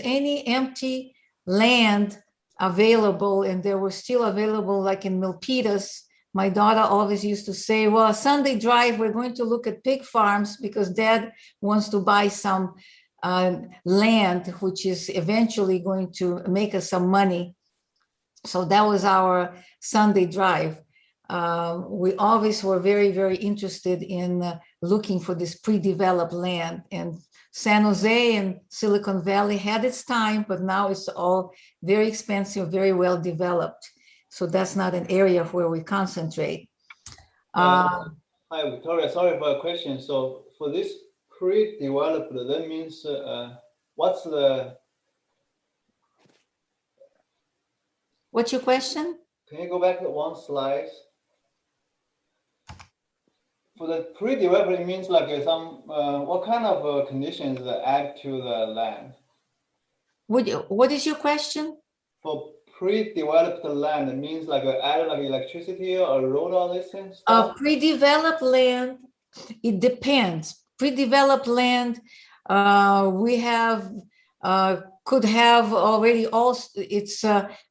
any empty land available, and there were still available, like in Milpitas, my daughter always used to say, well, Sunday drive, we're going to look at pig farms because dad wants to buy some land, which is eventually going to make us some money. So that was our Sunday drive. We always were very, very interested in looking for this pre-developed land. And San Jose and Silicon Valley had its time, but now it's all very expensive, very well developed. So that's not an area where we concentrate. Hi, Victoria. Sorry for a question. So for this pre-developed, that means what's the... What's your question? Can you go back to one slide? For the pre-developed, it means like some, what kind of conditions that add to the land? What is your question? For pre-developed land, it means like add like electricity or road, all these things? Pre-developed land, it depends. Pre-developed land, we have, could have already also, it's,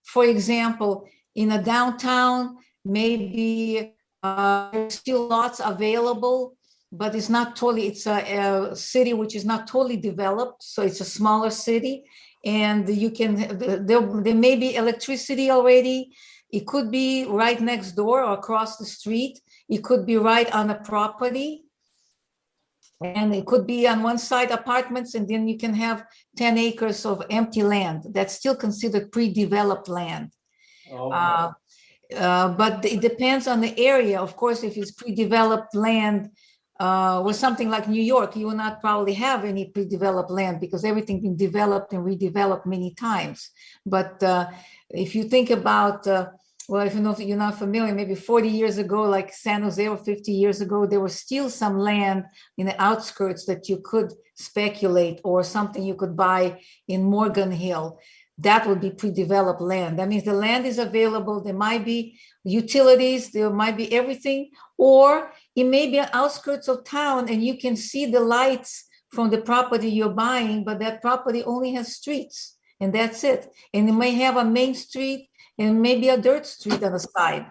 for example, in a downtown, maybe there's still lots available, but it's not totally, it's a city which is not totally developed. So it's a smaller city, and you can, there may be electricity already. It could be right next door or across the street. It could be right on a property. And it could be on one side apartments, and then you can have 10 acres of empty land. That's still considered pre-developed land. Okay. But it depends on the area. Of course, if it's pre-developed land with something like New York, you will not probably have any pre-developed land because everything been developed and redeveloped many times. But if you think about, well, if you're not familiar, maybe 40 years ago, like San Jose, or 50 years ago, there was still some land in the outskirts that you could speculate, or something you could buy in Morgan Hill. That would be pre-developed land. That means the land is available. There might be utilities, there might be everything, or it may be outskirts of town and you can see the lights from the property you're buying, but that property only has streets and that's it. And it may have a main street and maybe a dirt street on the side.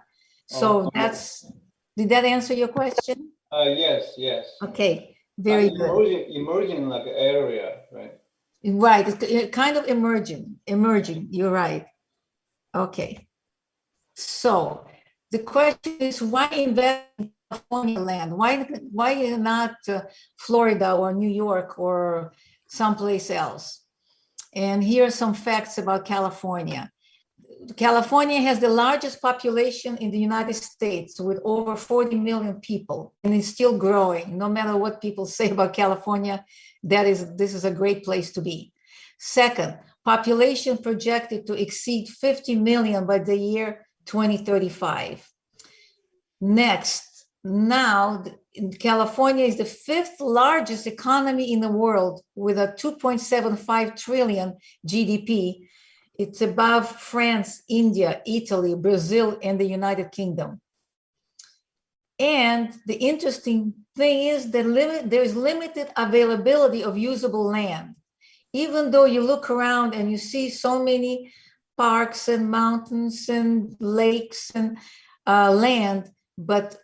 So that's, did that answer your question? Yes. Okay, very good. Emerging like area, right? Right, it's kind of emerging, you're right. Okay, so the question is, why invest in California land? Why not Florida or New York or someplace else? And here are some facts about California. California has the largest population in the United States with over 40 million people, and it's still growing. No matter what people say about California, this is a great place to be. Second, population projected to exceed 50 million by the year 2035. Next, now California is the fifth largest economy in the world with a 2.75 trillion GDP. It's above France, India, Italy, Brazil, and the United Kingdom. And the interesting thing is that there's limited availability of usable land. Even though you look around and you see so many parks and mountains and lakes and land, but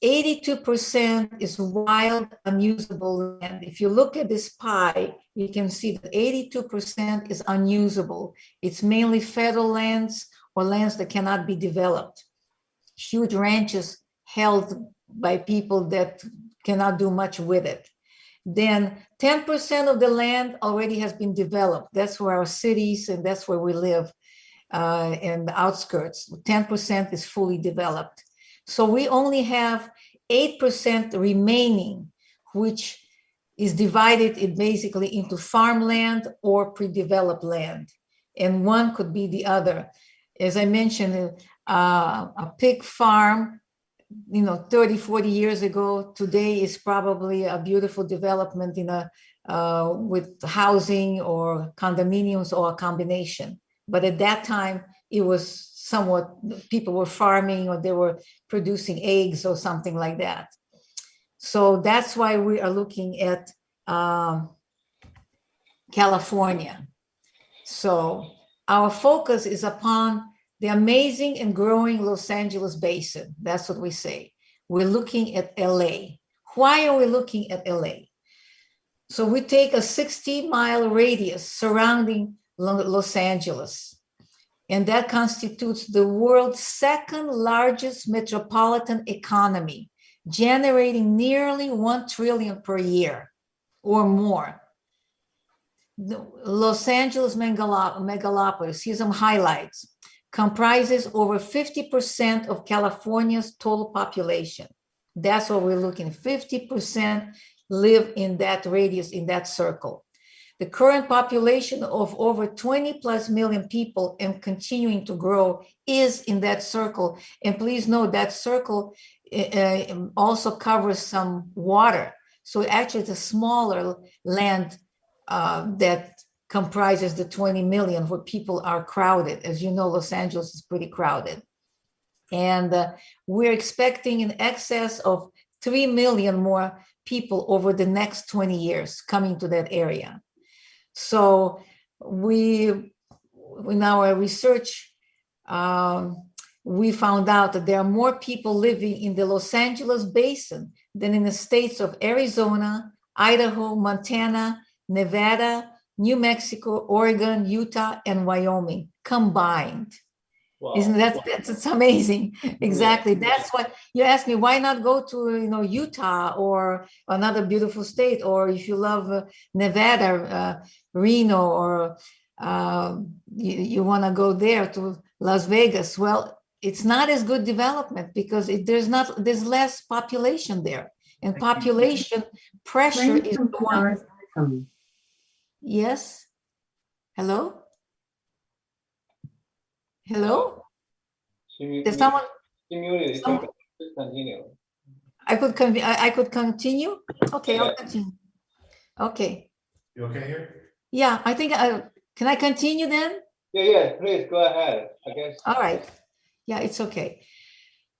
82% is wild, unusable land. If you look at this pie, you can see that 82% is unusable. It's mainly federal lands or lands that cannot be developed. Huge ranches held by people that cannot do much with it. Then 10% of the land already has been developed. That's where our cities and that's where we live in the outskirts. 10% is fully developed. So we only have 8% remaining, which is divided basically into farmland or pre-developed land. And one could be the other. As I mentioned, a pig farm, 30, 40 years ago, today is probably a beautiful development with housing or condominiums or a combination. But at that time, it was somewhat, people were farming or they were producing eggs or something like that. So that's why we are looking at California. So our focus is upon the amazing and growing Los Angeles basin. That's what we say. We're looking at LA. Why are we looking at LA? So we take a 60-mile radius surrounding Los Angeles, and that constitutes the world's second largest metropolitan economy, generating nearly 1 trillion per year or more. The Los Angeles megalopolis, here's some highlights, comprises over 50% of California's total population. That's what we're looking, 50% live in that radius, in that circle. The current population of over 20 plus million people and continuing to grow is in that circle. And please note that circle also covers some water. So actually it's a smaller land that comprises the 20 million where people are crowded. As you know, Los Angeles is pretty crowded. And we're expecting in excess of 3 million more people over the next 20 years coming to that area. So in our research, we found out that there are more people living in the Los Angeles basin than in the states of Arizona, Idaho, Montana, Nevada, New Mexico, Oregon, Utah, and Wyoming combined. Wow. Isn't that's amazing? Exactly. Yeah. That's what you asked me. Why not go to Utah or another beautiful state, or if you love Nevada, Reno, or you want to go there to Las Vegas? Well, it's not as good development because there's less population there, and population pressure is the one. Yes. Hello. Hello? There's someone? Continue. I could continue? Okay, I'll continue. Okay. You okay here? Yeah, I think, can I continue then? Yeah, please go ahead, I guess. All right. Yeah, it's okay.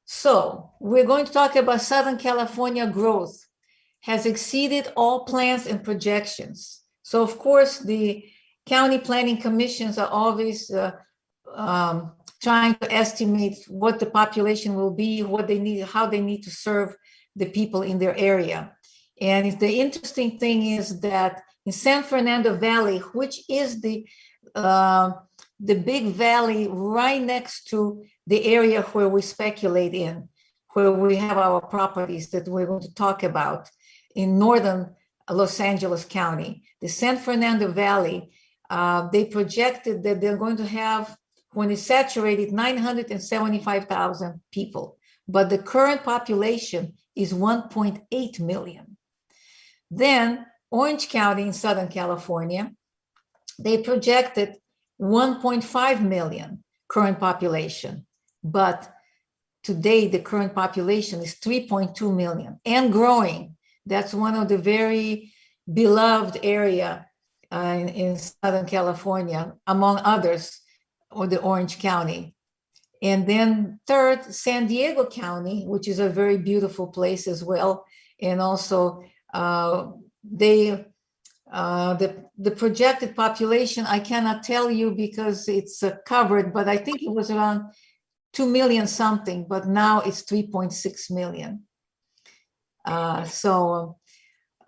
So we're going to talk about Southern California growth has exceeded all plans and projections. So of course, the county planning commissions are always trying to estimate what the population will be, what they need, how they need to serve the people in their area. And the interesting thing is that in San Fernando Valley, which is the big valley right next to the area where we speculate in, where we have our properties that we're going to talk about in northern Los Angeles County, the San Fernando Valley, they projected that they're going to have, when it's saturated, 975,000 people, but the current population is 1.8 million. Then Orange County in Southern California, they projected 1.5 million current population, but today the current population is 3.2 million and growing. That's one of the very beloved area in Southern California, among others, or the Orange County. And then third, San Diego County, which is a very beautiful place as well. And also the projected population, I cannot tell you because it's covered, but I think it was around 2 million something, but now it's 3.6 million.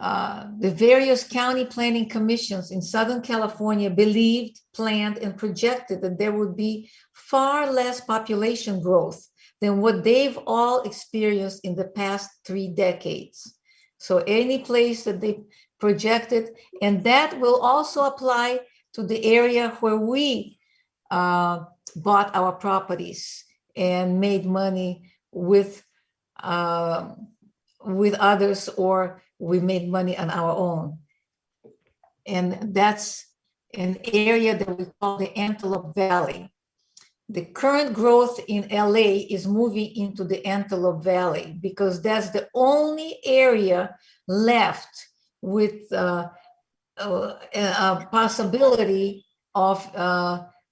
The various county planning commissions in Southern California believed, planned, and projected that there would be far less population growth than what they've all experienced in the past 3 decades. So any place that they projected, and that will also apply to the area where we bought our properties and made money with others, or we made money on our own. And that's an area that we call the Antelope Valley. The current growth in LA is moving into the Antelope Valley because that's the only area left with a possibility of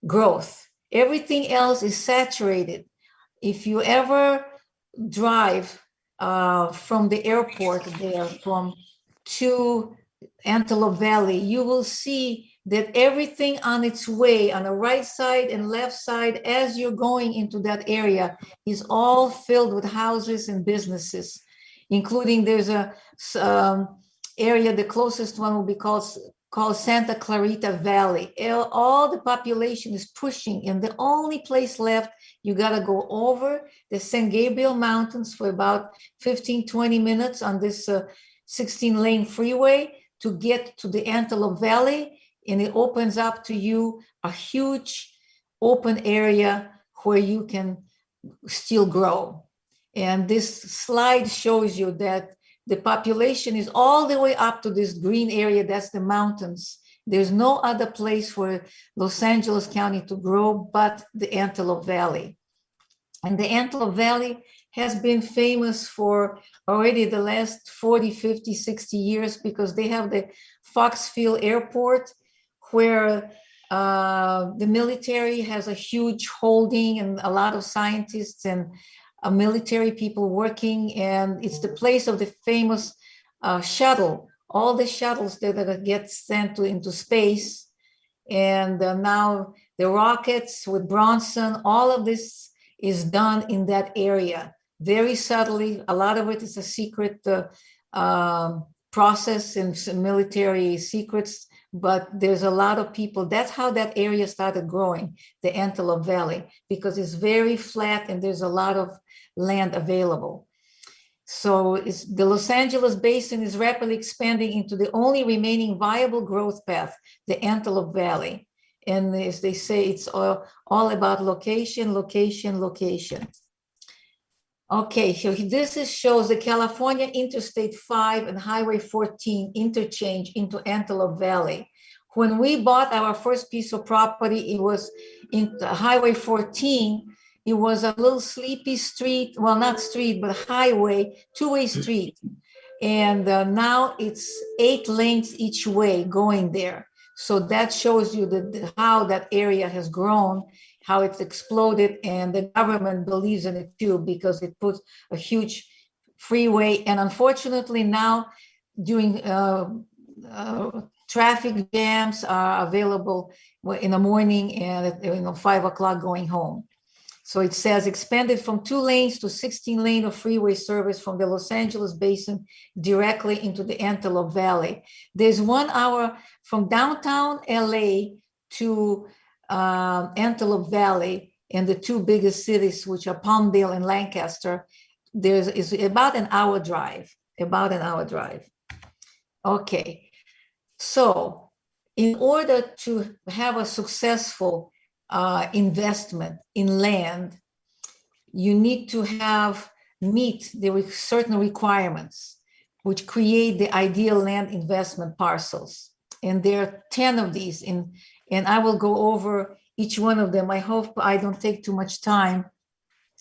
growth. Everything else is saturated. If you ever drive from the airport there to Antelope Valley, you will see that everything on its way, on the right side and left side, as you're going into that area, is all filled with houses and businesses, including there's a area, the closest one will be called Santa Clarita Valley. All the population is pushing, and the only place left, you got to go over the San Gabriel Mountains for about 15, 20 minutes on this 16-lane freeway to get to the Antelope Valley, and it opens up to you a huge open area where you can still grow. And this slide shows you that the population is all the way up to this green area, that's the mountains. There's no other place for Los Angeles County to grow but the Antelope Valley. And the Antelope Valley has been famous for already the last 40, 50, 60 years because they have the Foxfield Airport where the military has a huge holding and a lot of scientists and military people working, and it's the place of the famous shuttle, all the shuttles that get sent into space. And now the rockets with Bronson, all of this is done in that area very subtly. A lot of it is a secret process and military secrets, but there's a lot of people. That's how that area started growing, the Antelope Valley, because it's very flat and there's a lot of land available. So the Los Angeles Basin is rapidly expanding into the only remaining viable growth path, the Antelope Valley. And as they say, it's all about location, location, location. Okay, so this shows the California Interstate 5 and Highway 14 interchange into Antelope Valley. When we bought our first piece of property, it was in Highway 14. It was a little sleepy street, well, not street, but highway, two-way street. And now it's 8 lanes each way going there. So that shows you how that area has grown, how it's exploded, and the government believes in it too, because it puts a huge freeway. And unfortunately now during traffic jams are available in the morning and at 5 o'clock going home. So it says expanded from 2 lanes to 16 lane of freeway service from the Los Angeles Basin directly into the Antelope Valley. There's 1 hour from downtown LA to Antelope Valley, and the 2 biggest cities, which are Palmdale and Lancaster. Is about an hour drive, Okay, so in order to have a successful investment in land, you need to meet the certain requirements which create the ideal land investment parcels. And there are 10 of these, and I will go over each one of them. I hope I don't take too much time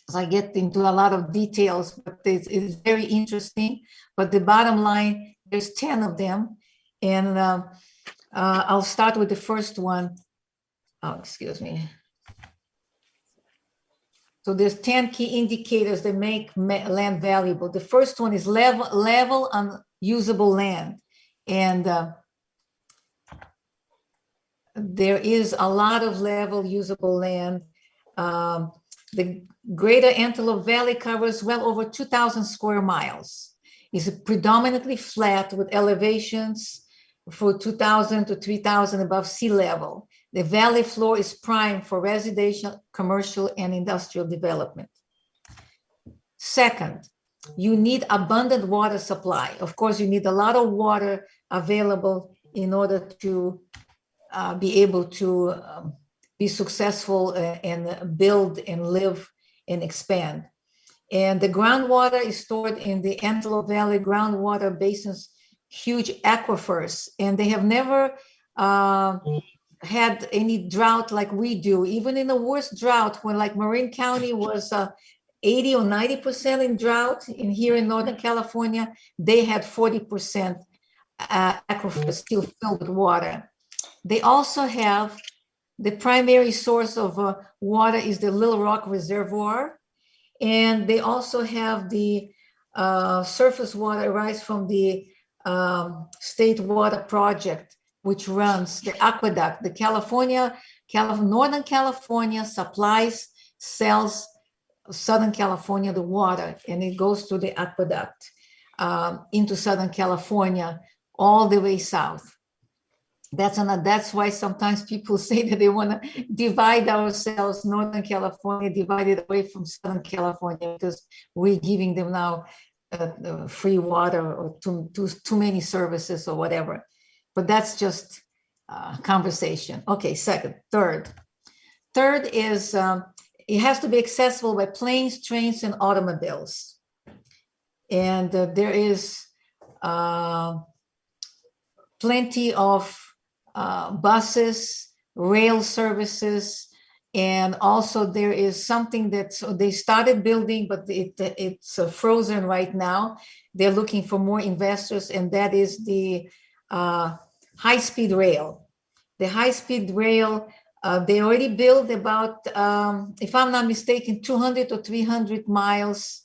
as I get into a lot of details, but it's very interesting. But the bottom line, there's 10 of them. And I'll start with the first one. Oh, excuse me. So there's 10 key indicators that make land valuable. The first one is level on usable land. And there is a lot of level usable land. The greater Antelope Valley covers well over 2,000 square miles. It's predominantly flat with elevations for 2,000 to 3,000 above sea level. The valley floor is prime for residential, commercial, and industrial development. Second, you need abundant water supply. Of course, you need a lot of water available in order to be able to be successful and build and live and expand. And the groundwater is stored in the Antelope Valley groundwater basins, huge aquifers, and they have never had any drought like we do. Even in the worst drought, when like Marin County was 80 or 90% in drought, in here in Northern California, they had 40% aquifers still filled with water. They also have the primary source of water is the Little Rock Reservoir. And they also have the surface water arise from the State Water Project, which runs the aqueduct. The Northern California supplies, sells Southern California the water, and it goes through the aqueduct into Southern California all the way south. That's why sometimes people say that they want to divide ourselves, Northern California divided away from Southern California, because we're giving them now free water or too many services or whatever. But that's just conversation. Okay, third is it has to be accessible by planes, trains, and automobiles. And there is plenty of buses, rail services, and also there is something that they started building, but it's frozen right now. They're looking for more investors, and that is the high-speed rail. The high-speed rail, they already built about, if I'm not mistaken, 200 or 300 miles,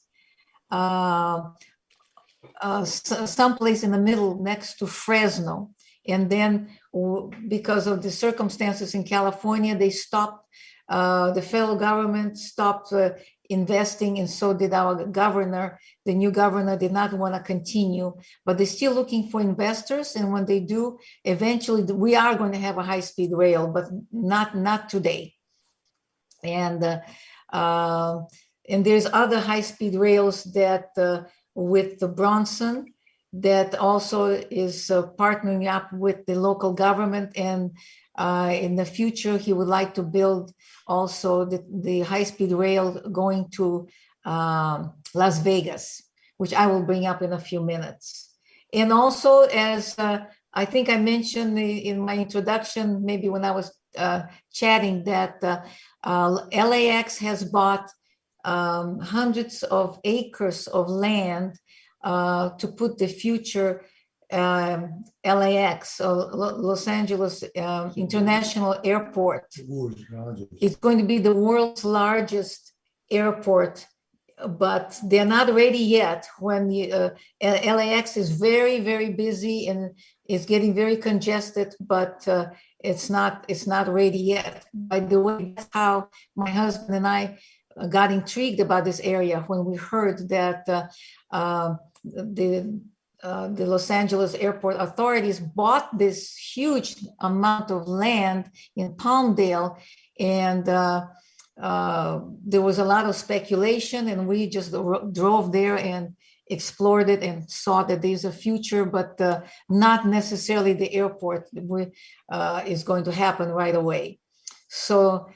someplace in the middle next to Fresno. And then because of the circumstances in California, they stopped, the federal government stopped investing, and so did our governor. The new governor did not want to continue, but they're still looking for investors. And when they do, eventually we are going to have a high-speed rail, but not today. And there's other high-speed rails that with the Bronson, that also is partnering up with the local government. And in the future, he would like to build also the high-speed rail going to Las Vegas, which I will bring up in a few minutes. And also, as I think I mentioned in my introduction, maybe when I was chatting, that LAX has bought hundreds of acres of land to put the future LAX, Los Angeles International Airport. It's going to be the world's largest airport, but they're not ready yet. When LAX is very, very busy and is getting very congested, but it's not ready yet. By the way, that's how my husband and I got intrigued about this area when we heard that the Los Angeles airport authorities bought this huge amount of land in Palmdale, and there was a lot of speculation, and we just drove there and explored it and saw that there's a future, but not necessarily the airport is going to happen right away. So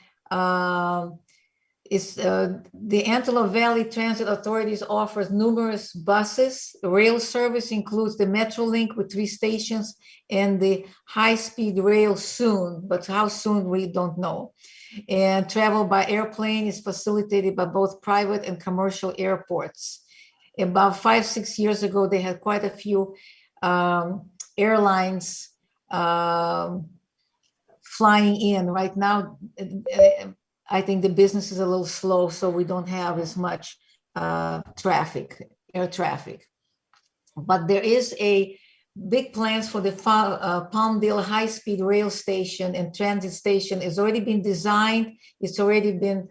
the Antelope Valley Transit Authorities offers numerous buses. Rail service includes the Metrolink with 3 stations and the high-speed rail soon, but how soon we don't know. And travel by airplane is facilitated by both private and commercial airports. About 5-6 years ago, they had quite a few airlines flying in. Right now, I think the business is a little slow, so we don't have as much air traffic. But there is a big plans for the Palmdale high-speed rail station and transit station. It's already been designed. It's already been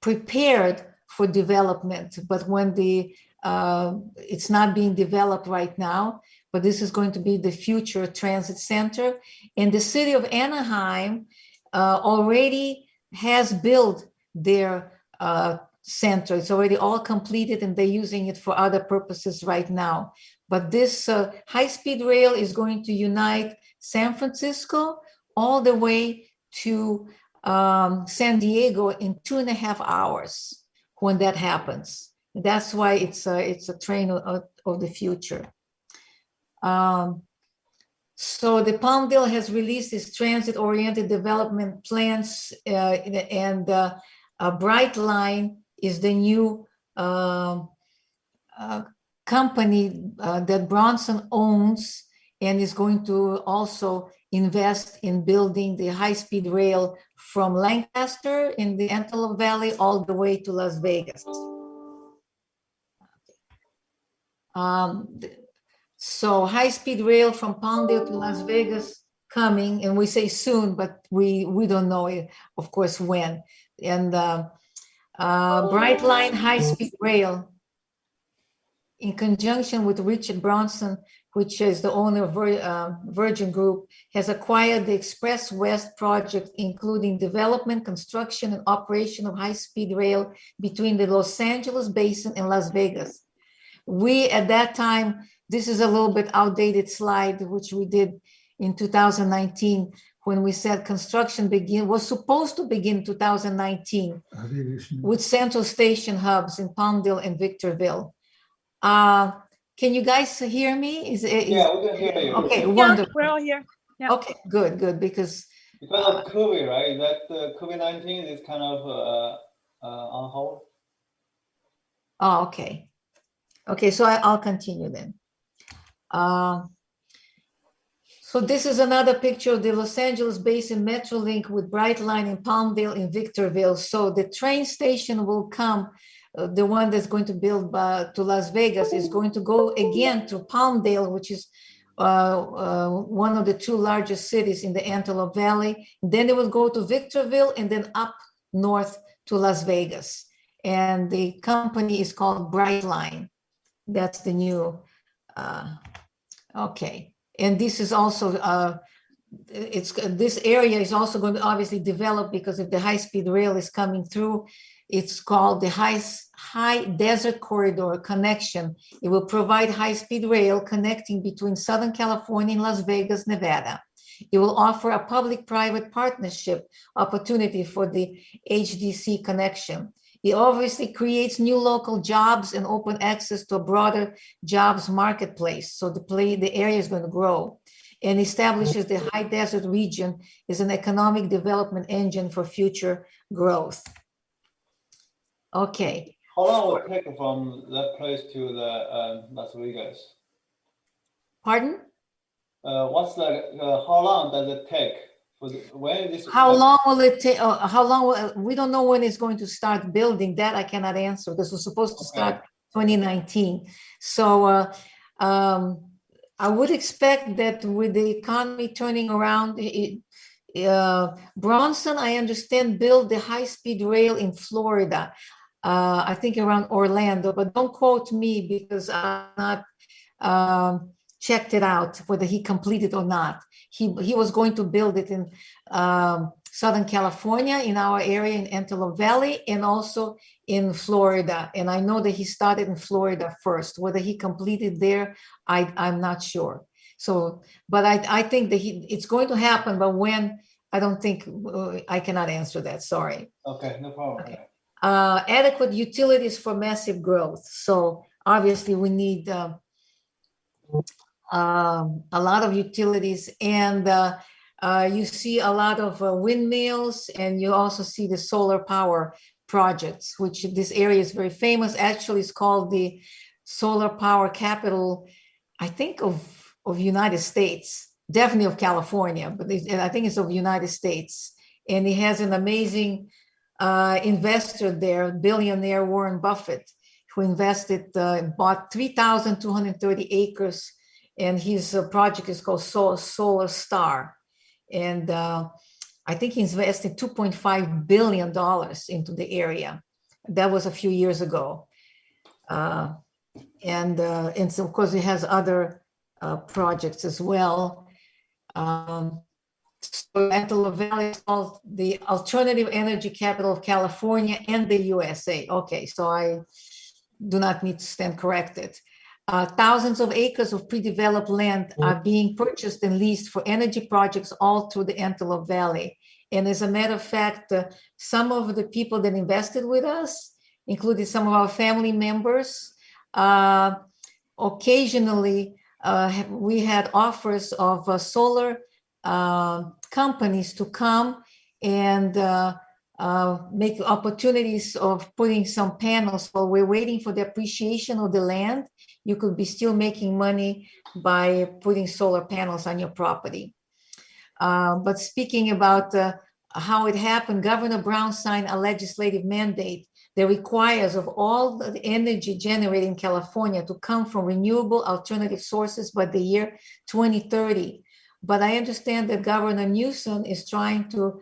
prepared for development, but when it's not being developed right now, but this is going to be the future transit center. And the city of Anaheim already has built their center. It's already all completed, and they're using it for other purposes right now. But this high-speed rail is going to unite San Francisco all the way to San Diego in 2.5 hours when that happens. That's why it's a train of the future. So the Palmdale has released its transit-oriented development plans, and Brightline is the new company that Bronson owns, and is going to also invest in building the high-speed rail from Lancaster in the Antelope Valley all the way to Las Vegas. So high-speed rail from Palmdale to Las Vegas coming, and we say soon, but we don't know, of course, when. And Brightline high-speed rail, in conjunction with Richard Bronson, which is the owner of Virgin Group, has acquired the Express West project, including development, construction, and operation of high-speed rail between the Los Angeles Basin and Las Vegas. We, at that time, this is a little bit outdated slide, which we did in 2019, when we said construction was supposed to begin 2019 with central station hubs in Palmdale and Victorville. Can you guys hear me? Yeah, we can hear you. Okay, Yeah, wonderful. we're all here. Yeah. Okay, good, because of COVID, right? That COVID-19 is kind of on hold. Oh, okay. Okay, so I'll continue then. So this is another picture of the Los Angeles Basin Metrolink with Brightline in Palmdale in Victorville. So the train station will come, the one that's going to build to Las Vegas is going to go again to Palmdale, which is one of the two largest cities in the Antelope Valley. Then it will go to Victorville and then up north to Las Vegas. And the company is called Brightline. That's the new, okay. And this is also, this area is also going to obviously develop, because if the high-speed rail is coming through, it's called the High Desert Corridor Connection. It will provide high-speed rail connecting between Southern California and Las Vegas, Nevada. It will offer a public-private partnership opportunity for the HDC connection. It obviously creates new local jobs and open access to a broader jobs marketplace. So the area is going to grow, and establishes the high desert region as an economic development engine for future growth. Okay. How long will it take from that place to the Las Vegas? Pardon? What's the how long does it take? When this? How long will it take? How long? We don't know when it's going to start building. That I cannot answer. This was supposed to start 2019. So I would expect that with the economy turning around, Bronson, I understand, built the high-speed rail in Florida. I think around Orlando, but don't quote me, because I'm not checked it out whether he completed or not. He was going to build it in Southern California, in our area in Antelope Valley, and also in Florida. And I know that he started in Florida first. Whether he completed there, I'm not sure. So, but I think that it's going to happen, but when, I don't think, I cannot answer that, sorry. Okay, no problem. Okay. Adequate utilities for massive growth. So obviously we need a lot of utilities, and you see a lot of windmills, and you also see the solar power projects, which this area is very famous. Actually, it's called the solar power capital, I think, of United States, definitely of California, but I think it's of United States. And he has an amazing investor there, billionaire Warren Buffett, who invested, bought 3,230 acres, and his project is called Solar Star. And I think he invested $2.5 billion into the area. That was a few years ago. And so of course he has other projects as well. So Antelope Valley is called the alternative energy capital of California and the USA. Okay, so I do not need to stand corrected. Thousands of acres of pre-developed land are being purchased and leased for energy projects all through the Antelope Valley. And as a matter of fact, some of the people that invested with us, including some of our family members, occasionally we had offers of solar companies to come and make opportunities of putting some panels. While we're waiting for the appreciation of the land, you could be still making money by putting solar panels on your property. But speaking about how it happened, Governor Brown signed a legislative mandate that requires of all the energy generated in California to come from renewable alternative sources by the year 2030. But I understand that Governor Newsom is trying to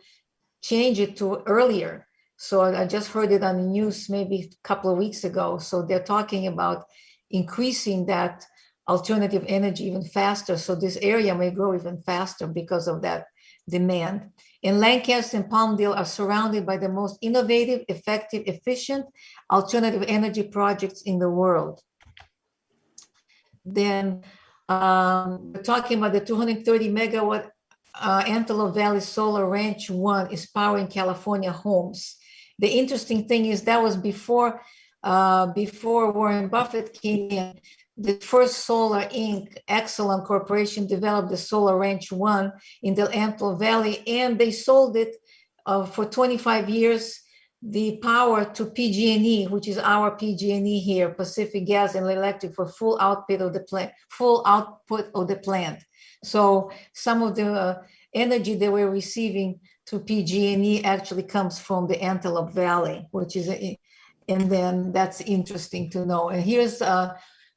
change it to earlier. So I just heard it on the news maybe a couple of weeks ago. So they're talking about increasing that alternative energy even faster. So this area may grow even faster because of that demand. And Lancaster and Palmdale are surrounded by the most innovative, effective, efficient alternative energy projects in the world. Then we're talking about the 230 megawatt Antelope Valley Solar Ranch 1 is powering California homes. The interesting thing is that was before Warren Buffett came in. The First Solar Inc., Exelon Corporation, developed the Solar Ranch 1 in the Antelope Valley, and they sold it for 25 years, the power to PG&E, which is our PG&E here, Pacific Gas and Electric, for full output of the plant. So some of the energy they were receiving to PG&E actually comes from the Antelope Valley, which is, and then that's interesting to know. And here's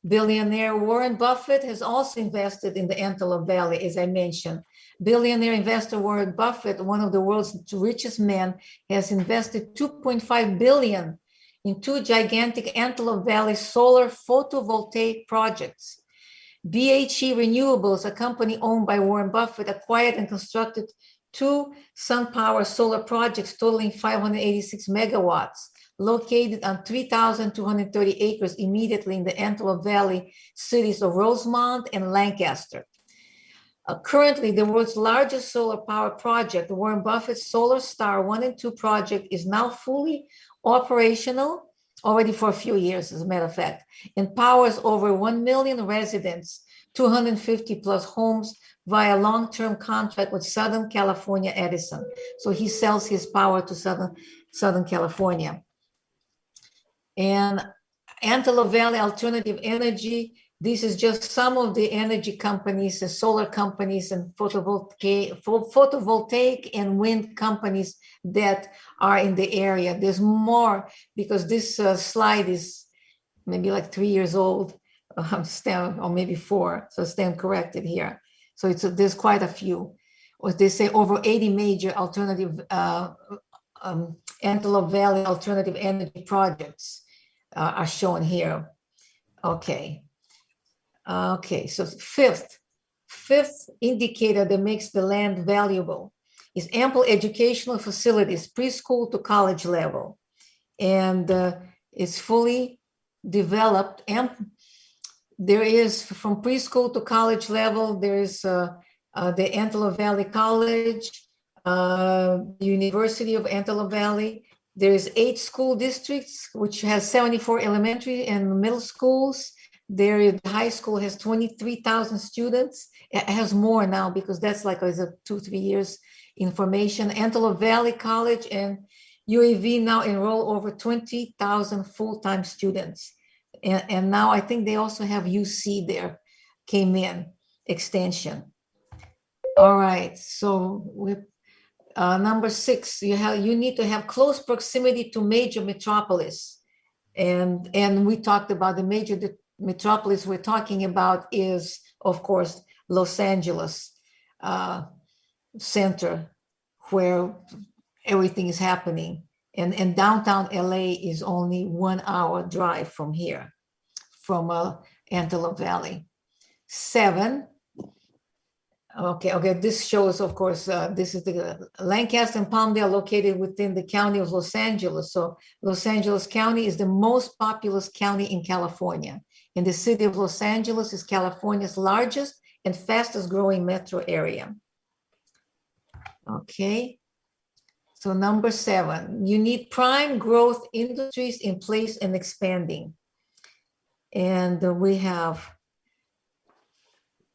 billionaire Warren Buffett has also invested in the Antelope Valley, as I mentioned. Billionaire investor Warren Buffett, one of the world's richest men, has invested $2.5 billion in two gigantic Antelope Valley solar photovoltaic projects. BHE Renewables, a company owned by Warren Buffett, acquired and constructed two SunPower solar projects totaling 586 megawatts, located on 3,230 acres immediately in the Antelope Valley cities of Rosemont and Lancaster. Currently, the world's largest solar power project, the Warren Buffett Solar Star 1 and 2 project, is now fully operational, already for a few years, as a matter of fact, and powers over 1 million residents, 250 plus homes via long-term contract with Southern California Edison. So he sells his power to Southern California. And Antelope Valley Alternative Energy, this is just some of the energy companies, the solar companies and photovoltaic and wind companies that are in the area. There's more because this slide is maybe like 3 years old, or maybe 4, so stand corrected here. So there's quite a few. Or they say over 80 major alternative Antelope Valley alternative energy projects are shown here. Okay. Okay, so fifth indicator that makes the land valuable is ample educational facilities, preschool to college level. And it's fully developed. And there is, from preschool to college level, there is the Antelope Valley College, University of Antelope Valley. There's 8 school districts, which has 74 elementary and middle schools. Their high school has 23,000 students. It has more now because that's like a 2-3 years information. Antelope Valley College and UAV now enroll over 20,000 full-time students. And now I think they also have UC there, came in, extension. All right, so with number 6, you need to have close proximity to major metropolis. And we talked about the major metropolis we're talking about is, of course, Los Angeles center, where everything is happening. And downtown LA is only 1 hour drive from here, from Antelope Valley. 7. Okay, this shows, of course, this is the Lancaster and Palmdale located within the county of Los Angeles. So Los Angeles County is the most populous county in California. And the city of Los Angeles is California's largest and fastest growing metro area. Okay, so number 7, you need prime growth industries in place and expanding. And we have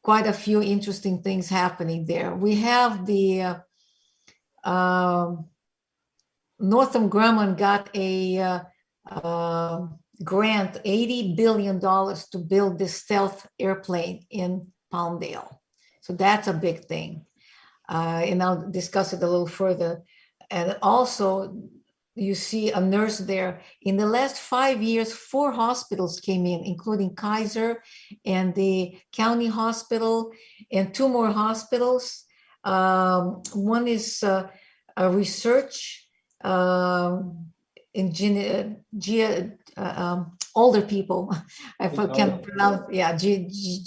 quite a few interesting things happening there. We have the Northrop Grumman got a grant, $80 billion to build this stealth airplane in Palmdale. So that's a big thing. And I'll discuss it a little further. And also you see a nurse there. In the last 5 years, 4 hospitals came in, including Kaiser and the county hospital and 2 more hospitals. One is a research in older people. I can't pronounce,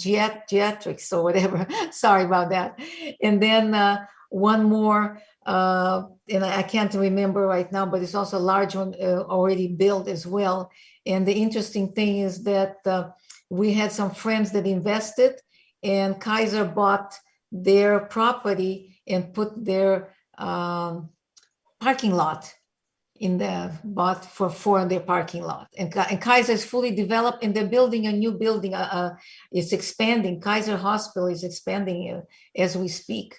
geriatrics or whatever. Sorry about that. And then one more, and I can't remember right now, but it's also a large one already built as well. And the interesting thing is that we had some friends that invested, and Kaiser bought their property and put their parking lot in the bought for their parking lot. And Kaiser is fully developed, and they're building a new building. It's expanding. Kaiser Hospital is expanding as we speak.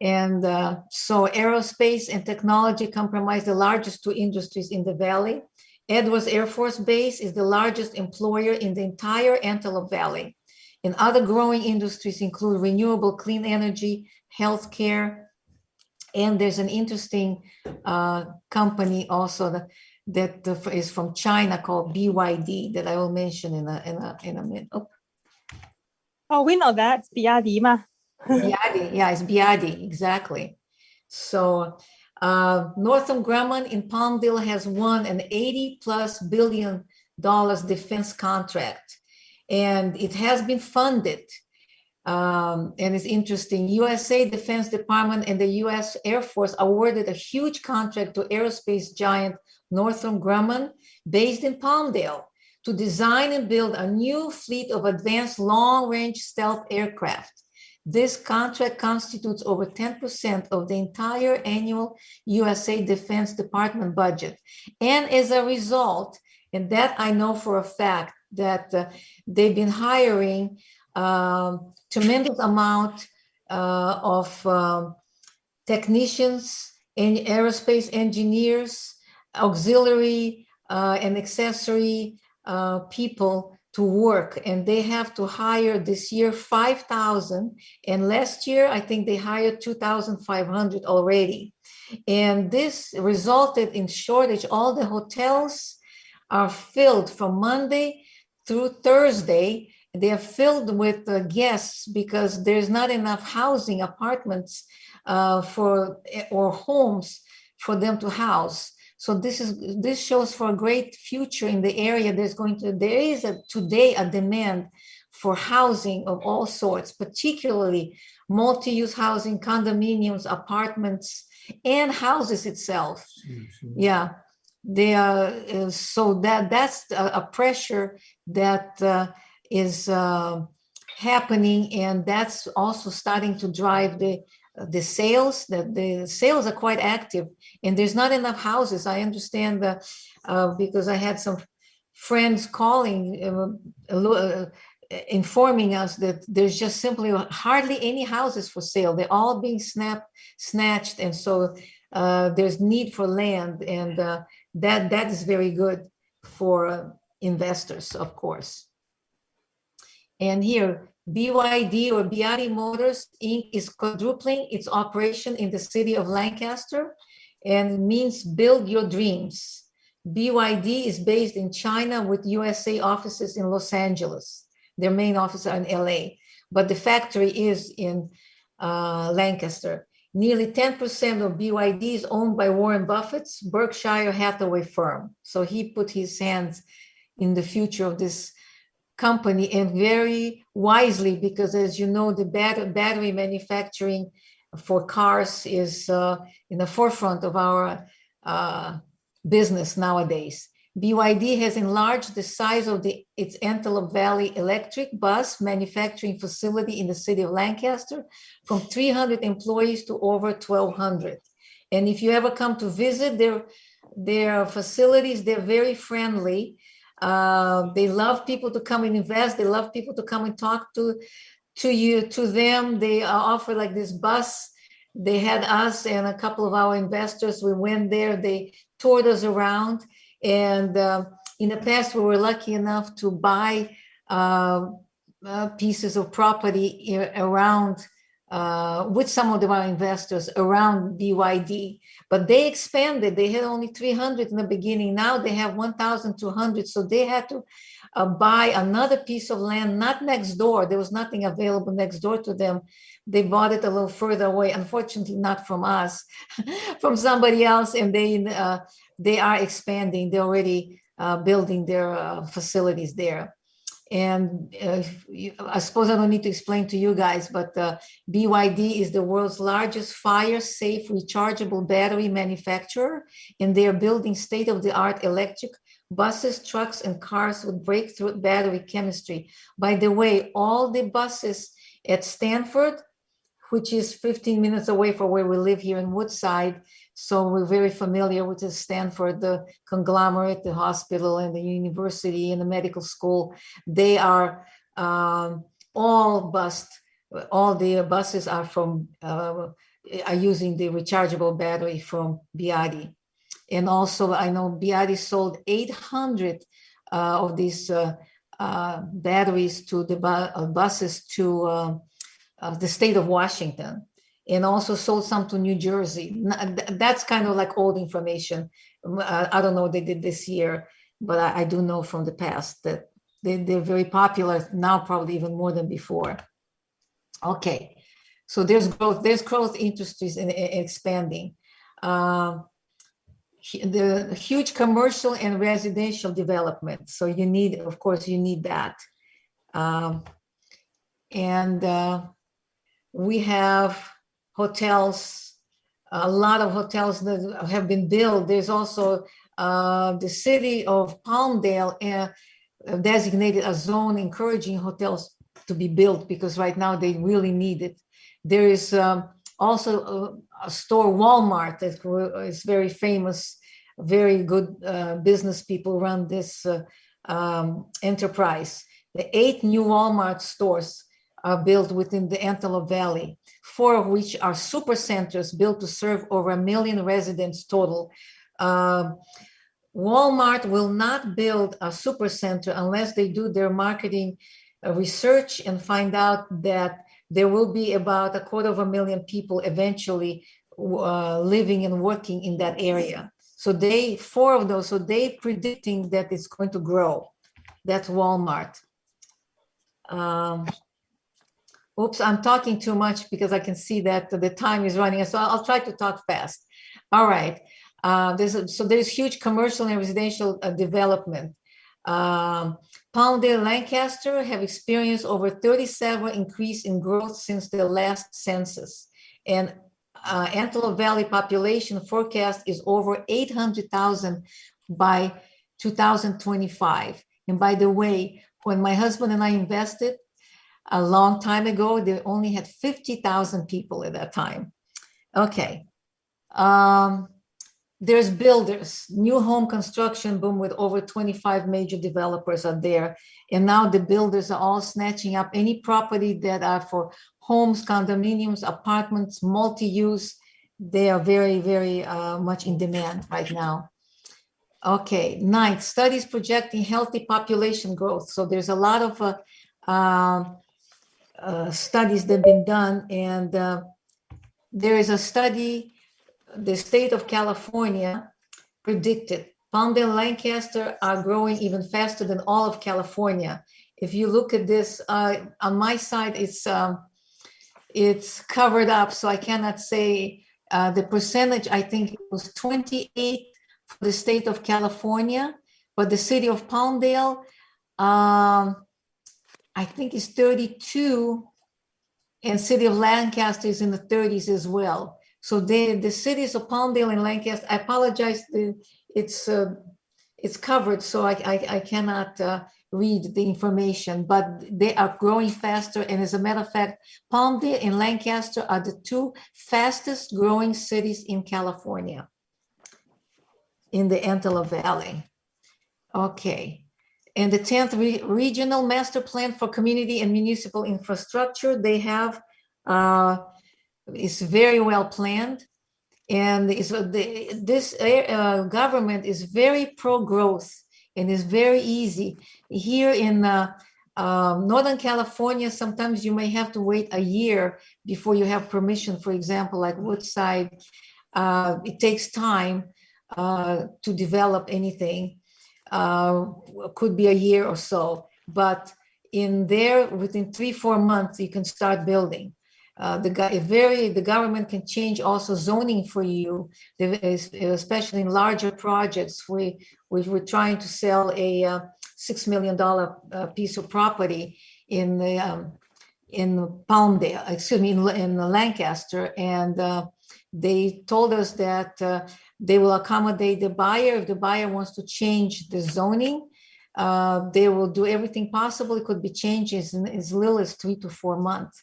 And so aerospace and technology comprise the largest 2 industries in the valley. Edwards Air Force Base is the largest employer in the entire Antelope Valley. And other growing industries include renewable clean energy, healthcare, and there's an interesting company also that is from China called BYD that I will mention in a minute. Oh, we know that. It's BYD ma. BYD, yeah, it's BYD, exactly. So Northrop Grumman in Palmdale has won an $80+ billion defense contract, and it has been funded. And it's interesting, USA Defense Department and the US Air Force awarded a huge contract to aerospace giant Northrop Grumman based in Palmdale to design and build a new fleet of advanced long-range stealth aircraft. This contract constitutes over 10% of the entire annual USA Defense Department budget. And as a result, and that I know for a fact, that they've been hiring tremendous amount of technicians and aerospace engineers, auxiliary and accessory people to work, and they have to hire this year 5,000, and last year I think they hired 2,500 already. And this resulted in shortage. All the hotels are filled from Monday through Thursday. They are filled with guests because there's not enough housing, apartments or homes for them to house. So this shows for a great future in the area. There is today a demand for housing of all sorts, particularly multi-use housing, condominiums, apartments, and houses itself. Yeah, they are. So that's a pressure that is happening, and that's also starting to drive the sales. That the sales are quite active, and there's not enough houses. I understand that because I had some friends calling, informing us that there's just simply hardly any houses for sale. They're all being snatched, and so there's need for land, and that is very good for investors, of course. And here, BYD or BYD Motors Inc. is quadrupling its operation in the city of Lancaster, and it means build your dreams. BYD is based in China with USA offices in Los Angeles. Their main offices are in LA, but the factory is in Lancaster. Nearly 10% of BYD is owned by Warren Buffett's Berkshire Hathaway firm. So he put his hands in the future of this company, and very wisely, because as you know, the battery manufacturing for cars is in the forefront of our business nowadays. BYD has enlarged the size of its Antelope Valley electric bus manufacturing facility in the city of Lancaster from 300 employees to over 1,200. And if you ever come to visit their facilities, they're very friendly. They love people to come and invest. They love people to come and talk to them. They offer like this bus. They had us and a couple of our investors. We went there. They toured us around. And in the past, we were lucky enough to buy pieces of property around with some of our investors around BYD, but they expanded. They had only 300 in the beginning. Now they have 1,200. So they had to buy another piece of land, not next door. There was nothing available next door to them. They bought it a little further away, unfortunately, not from us, from somebody else. And they are expanding. They're already building their facilities there. And I suppose I don't need to explain to you guys, but BYD is the world's largest fire-safe rechargeable battery manufacturer, and they are building state-of-the-art electric buses, trucks, and cars with breakthrough battery chemistry. By the way, all the buses at Stanford, which is 15 minutes away from where we live here in Woodside, so we're very familiar with the Stanford, the conglomerate, the hospital, and the university and the medical school. They are all the buses are are using the rechargeable battery from BYD. And also, I know BYD sold 800 of these batteries to the buses to the state of Washington, and also sold some to New Jersey. That's kind of like old information. I don't know what they did this year, but I do know from the past that they're very popular now, probably even more than before. Okay, so there's growth industries in expanding. The huge commercial and residential development. So you need, of course, you need that. We have hotels, a lot of hotels that have been built. There's also the city of Palmdale designated a zone encouraging hotels to be built because right now they really need it. There is also a store, Walmart, that is very famous, very good business people run this enterprise. The 8 new Walmart stores are built within the Antelope Valley, 4 of which are super centers built to serve over 1 million residents total. Walmart will not build a super center unless they do their marketing research and find out that there will be about 250,000 people eventually living and working in that area. So 4 of those, so they predicting that it's going to grow. That's Walmart. Oops, I'm talking too much because I can see that the time is running. So I'll try to talk fast. All right. There's huge commercial and residential development. Palmdale, Lancaster have experienced over 37% increase in growth since the last census. And Antelope Valley population forecast is over 800,000 by 2025. And by the way, when my husband and I invested a long time ago, they only had 50,000 people at that time. Okay. There's builders, new home construction boom with over 25 major developers are there. And now the builders are all snatching up any property that are for homes, condominiums, apartments, multi-use. They are very, very much in demand right now. Okay, 9th, studies projecting healthy population growth. So there's a lot of studies that have been done. And there is a study, the state of California predicted Palmdale and Lancaster are growing even faster than all of California. If you look at this on my side, it's covered up, so I cannot say the percentage. I think it was 28 for the state of California, but the city of Palmdale, I think is 32, and city of Lancaster is in the 30s as well. So the cities of Palmdale and Lancaster, I apologize, it's covered, so I cannot read the information, but they are growing faster. And as a matter of fact, Palmdale and Lancaster are the 2 fastest growing cities in California, in the Antelope Valley. Okay. And the 10th regional master plan for community and municipal infrastructure they have is very well planned, and this government is very pro-growth and is very easy. Here in Northern California, sometimes you may have to wait a year before you have permission. For example, like Woodside, it takes time to develop anything. Could be a year or so, but in there, within 3-4 months, you can start building. The government can change also zoning for you, especially in larger projects. We're trying to sell a $6 million piece of property in Palmdale, excuse me, in Lancaster, and they told us that they will accommodate the buyer. If the buyer wants to change the zoning, they will do everything possible. It could be changed as little as 3 to 4 months.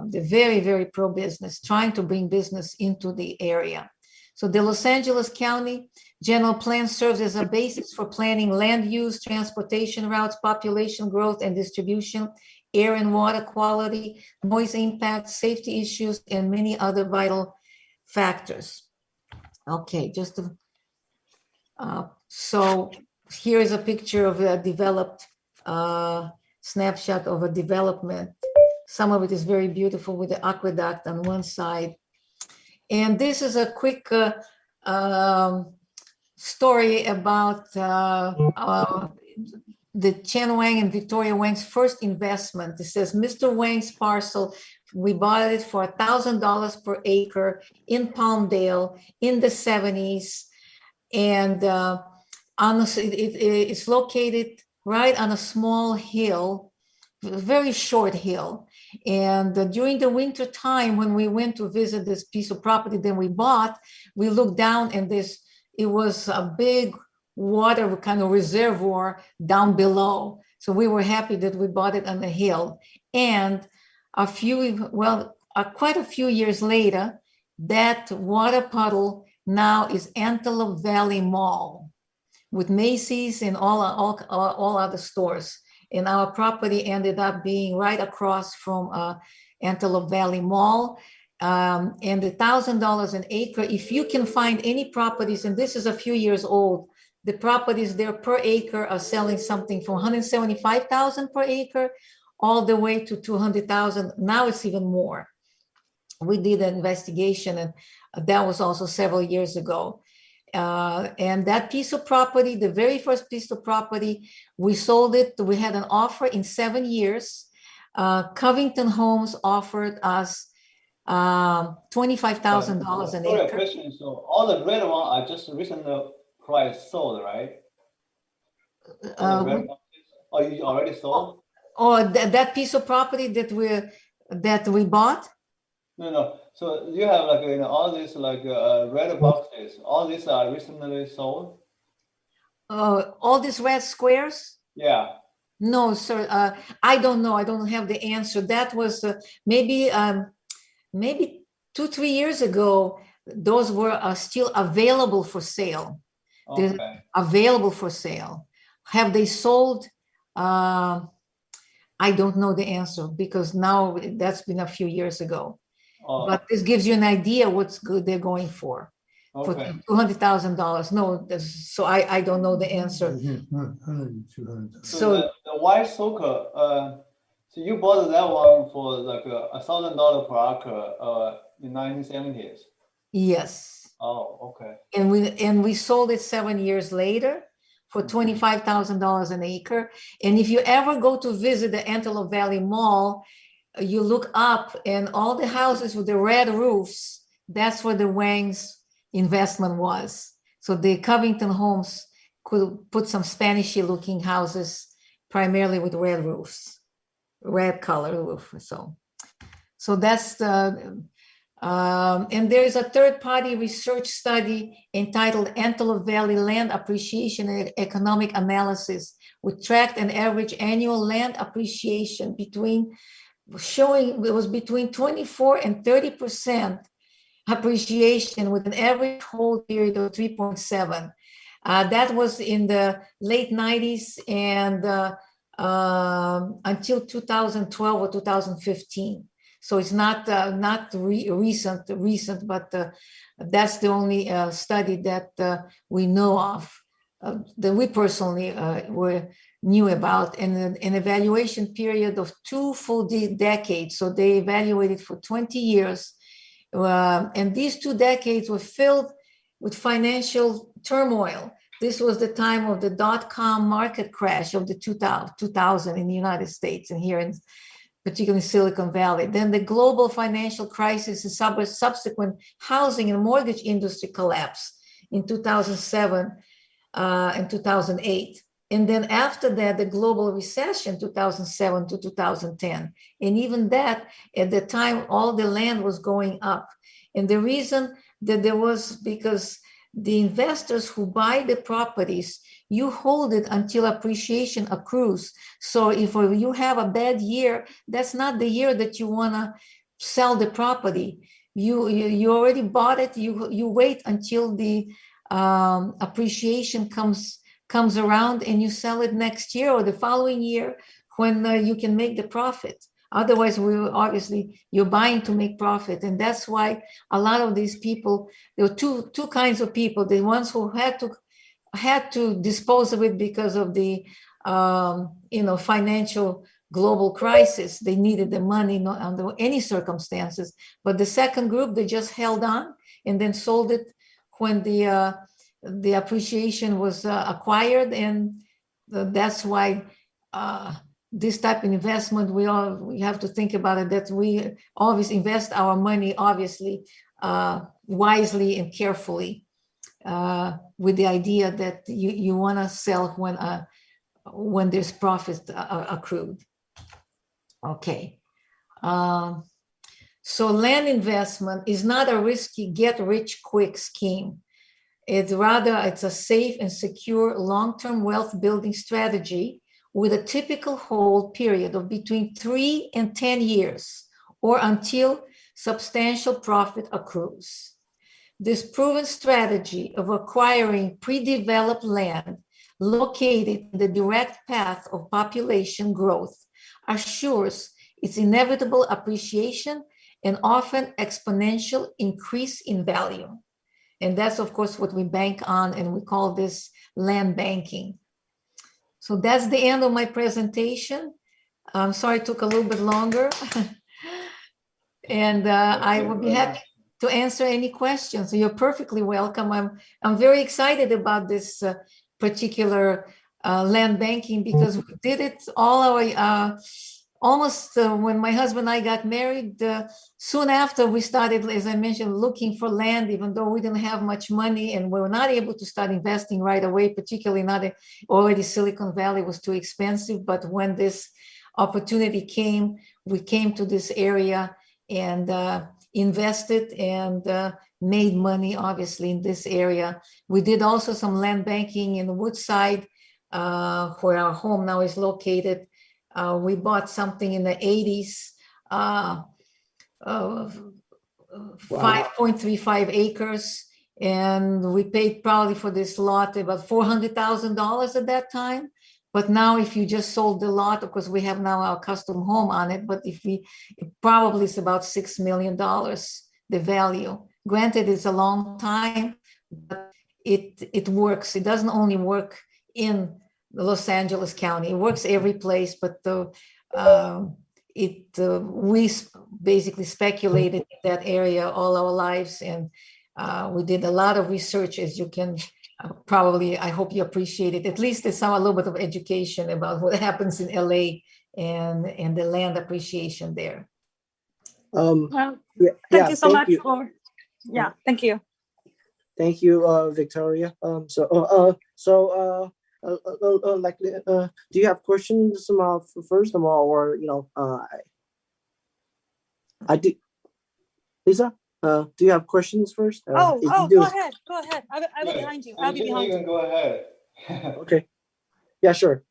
They're very, very pro-business, trying to bring business into the area. So the Los Angeles County General Plan serves as a basis for planning land use, transportation routes, population growth and distribution, air and water quality, noise impact, safety issues, and many other vital factors. Okay, so here is a picture of a developed snapshot of a development. Some of it is very beautiful with the aqueduct on one side. And this is a quick story about the Chen Wang and Victoria Wang's first investment. It says, Mr. Wang's parcel, we bought it for $1,000 per acre in Palmdale in the 70s. And honestly, it's located right on a small hill, a very short hill. And during the winter time, when we went to visit this piece of property that we bought, we looked down and it was a big water kind of reservoir down below. So we were happy that we bought it on the hill. And quite a few years later, that water puddle now is Antelope Valley Mall with Macy's and all other stores. And our property ended up being right across from Antelope Valley Mall. And $1,000 an acre, if you can find any properties, and this is a few years old, the properties there per acre are selling something from $175,000 per acre all the way to $200,000. Now it's even more. We did an investigation, and that was also several years ago. And that piece of property, the very first piece of property, we sold it. We had an offer in 7 years. Covington Homes offered us $25,000 an acre. Question. So all the red one are just recently price sold, right? You already sold? Or that piece of property that we bought? No. So you have all these red boxes. All these are recently sold. All these red squares? Yeah. No, sir. I don't know. I don't have the answer. That was maybe 2-3 years ago. Those were still available for sale. Okay. They're available for sale. Have they sold? I don't know the answer because now that's been a few years ago. Oh. But this gives you an idea what's good they're going for. Okay. For $200,000. No, so I don't know the answer. So the white soccer, so you bought that one for $1,000 per acre in 1970s. Yes. Oh, okay. And we sold it 7 years later for $25,000 an acre. And if you ever go to visit the Antelope Valley Mall, you look up and all the houses with the red roofs, that's where the Wang's investment was. So the Covington Homes could put some Spanish-y looking houses, primarily with red roofs, red color roof. So that's and there is a third-party research study entitled Antelope Valley Land Appreciation and Economic Analysis, which tracked an average annual land appreciation showing it was between 24 and 30% appreciation with an average hold period of 3.7. That was in the late 90s and until 2012 or 2015. So it's not recent, but that's the only study that we know of, that we personally were knew about, and an evaluation period of 2 full decades. So they evaluated for 20 years. And these 2 decades were filled with financial turmoil. This was the time of the dot-com market crash of the 2000 in the United States and here in particularly Silicon Valley. Then the global financial crisis and subsequent housing and mortgage industry collapse in 2007 and 2008. And then after that, the global recession, 2007 to 2010. And even that, at the time, all the land was going up. And the reason that there was because the investors who buy the properties, you hold it until appreciation accrues. So if you have a bad year, that's not the year that you want to sell the property. You already bought it. You wait until the appreciation comes around and you sell it next year or the following year when you can make the profit. Otherwise, you're buying to make profit. And that's why a lot of these people, there were two kinds of people. The ones who had to dispose of it because of the financial global crisis. They needed the money not under any circumstances. But the second group, they just held on and then sold it when the appreciation was acquired. And that's why this type of investment, we have to think about it, that we always invest our money, obviously, wisely and carefully, with the idea that you want to sell when there's profit accrued. Okay. So land investment is not a risky get-rich-quick scheme. It's a safe and secure long-term wealth building strategy with a typical hold period of between 3 and 10 years, or until substantial profit accrues. This proven strategy of acquiring pre-developed land located in the direct path of population growth assures its inevitable appreciation and often exponential increase in value. And that's, of course, what we bank on, and we call this land banking. So that's the end of my presentation. I'm sorry it took a little bit longer. And I will be happy to answer any questions. So you're perfectly welcome. I'm very excited about this particular land banking because we did it all our almost when my husband and I got married. Soon after we started, as I mentioned, looking for land, even though we didn't have much money and we were not able to start investing right away, particularly already Silicon Valley was too expensive. But when this opportunity came, we came to this area and invested and made money, obviously, in this area. We did also some land banking in Woodside, where our home now is located. We bought something in the 80s, 5.35 acres, and we paid probably for this lot about $400,000 at that time. But now if you just sold the lot, of course, we have now our custom home on it, but it probably is about $6 million, the value. Granted, it's a long time, but it works. It doesn't only work in Los Angeles County. It works every place, but we basically speculated in that area all our lives, and we did a lot of research, as you can probably, I hope you appreciate it. At least it's a little bit of education about what happens in LA and the land appreciation there. Well, thank you so much for, thank you. Thank you, Victoria. Do you have questions first of all, or I do. Lisa, do you have questions first? Go ahead. I will behind you. I'll be behind you. Go ahead. Okay. Yeah, sure.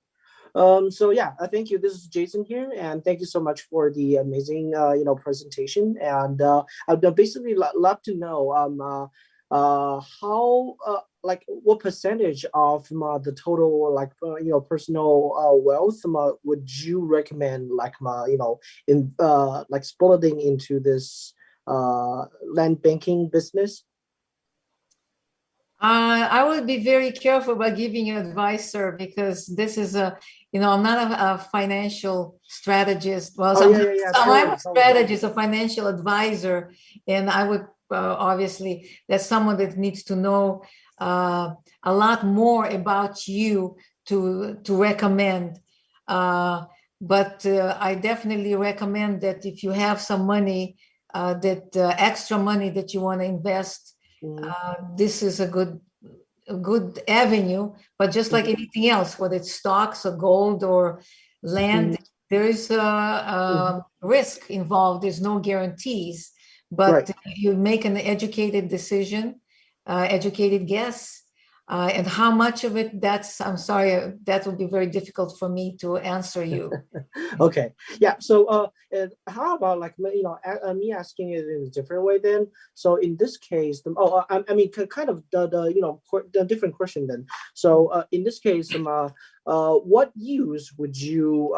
Thank you. This is Jason here, and thank you so much for the amazing, presentation. And I'd basically love to know how, what percentage of the total, personal wealth would you recommend, splitting into this land banking business? I would be very careful about giving you advice, sir, because this is I'm not a financial strategist. Well, I'm a strategist, a financial advisor, and I would obviously, that's someone that needs to know a lot more about you to recommend. But I definitely recommend that if you have some money, that extra money that you want to invest, this is a good avenue. But just like anything else, whether it's stocks or gold or land, there is a risk involved. There's no guarantees, but you make an educated decision, educated guess. And how much of it, I'm sorry, that would be very difficult for me to answer you. Okay. Yeah. So how about like, me asking it in a different way then? So in this case, I mean, kind of the different question then. So in this case, what use would you,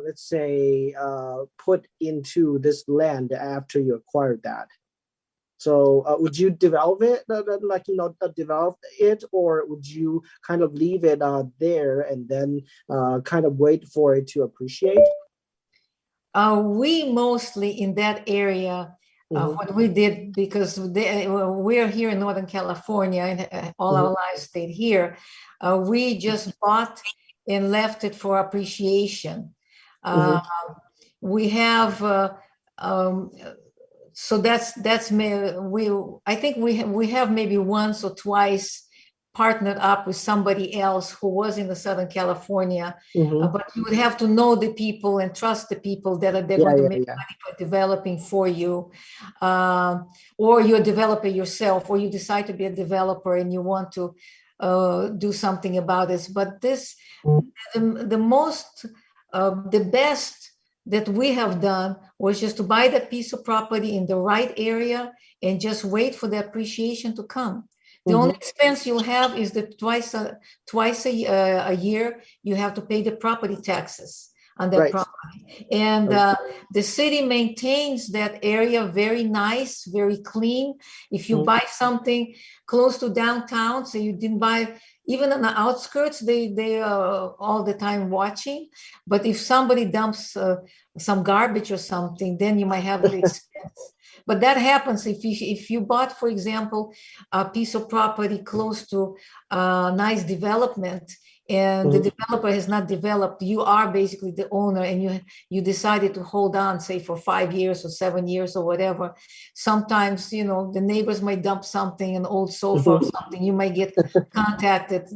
let's say, put into this land after you acquired that? So would you develop it, develop it, or would you kind of leave it there and then kind of wait for it to appreciate? We mostly in that area, what we did, because we're here in Northern California and all our lives stayed here, we just bought and left it for appreciation. We have so that's I think we have maybe once or twice partnered up with somebody else who was in the Southern California, but you would have to know the people and trust the people that they're going to make money by developing for you, or you're a developer yourself, or you decide to be a developer and you want to do something about this. But this, the best that we have done was just to buy that piece of property in the right area and just wait for the appreciation to come. The only expense you'll have is that twice a year you have to pay the property taxes on that property. And the city maintains that area very nice, very clean. If you buy something close to downtown, so you didn't buy, even on the outskirts, they are all the time watching. But if somebody dumps some garbage or something, then you might have the expense. But that happens if you bought, for example, a piece of property close to a nice development, and the developer has not developed, you are basically the owner, and you decided to hold on, say, for 5 years or 7 years or whatever. Sometimes, the neighbors might dump something, an old sofa or something, you might get contacted.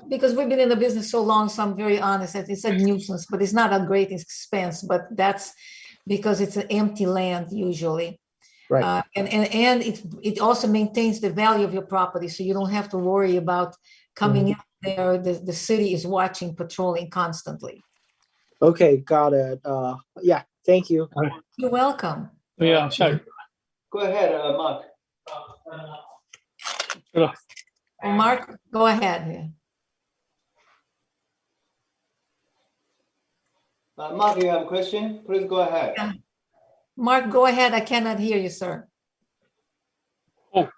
Because we've been in the business so long, so I'm very honest, it's a nuisance, but it's not a great expense, but that's because it's an empty land usually. Right. And it also maintains the value of your property, so you don't have to worry about coming in there. The city is watching, patrolling constantly. Okay, got it. Yeah, thank you. You're welcome. Yeah, sorry. Go ahead, Mark. Mark, go ahead. Mark, you have a question? Please go ahead. Yeah. Mark, go ahead. I cannot hear you, sir. Oh,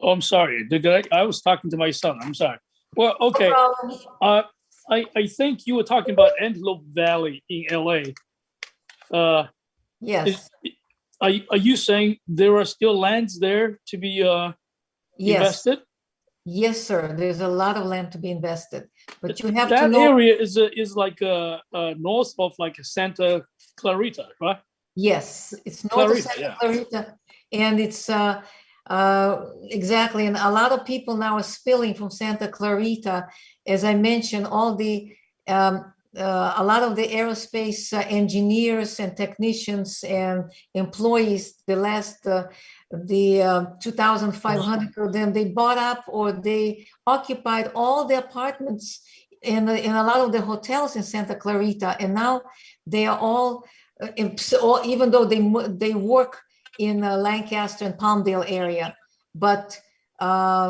I'm sorry. I was talking to my son. I'm sorry. Well, okay. No I think you were talking about Antelope Valley in LA. Yes. Are you saying there are still lands there to be invested? Yes, sir. There's a lot of land to be invested, but you have that to know that area is like north of like Santa Clarita, right? Yes, it's north of Santa Clarita, and it's exactly. And a lot of people now are spilling from Santa Clarita. As I mentioned, all the a lot of the aerospace engineers and technicians and employees, the 2,500 of them, they bought up or they occupied all the apartments in a lot of the hotels in Santa Clarita, and now they are all, even though they work in Lancaster and Palmdale area, but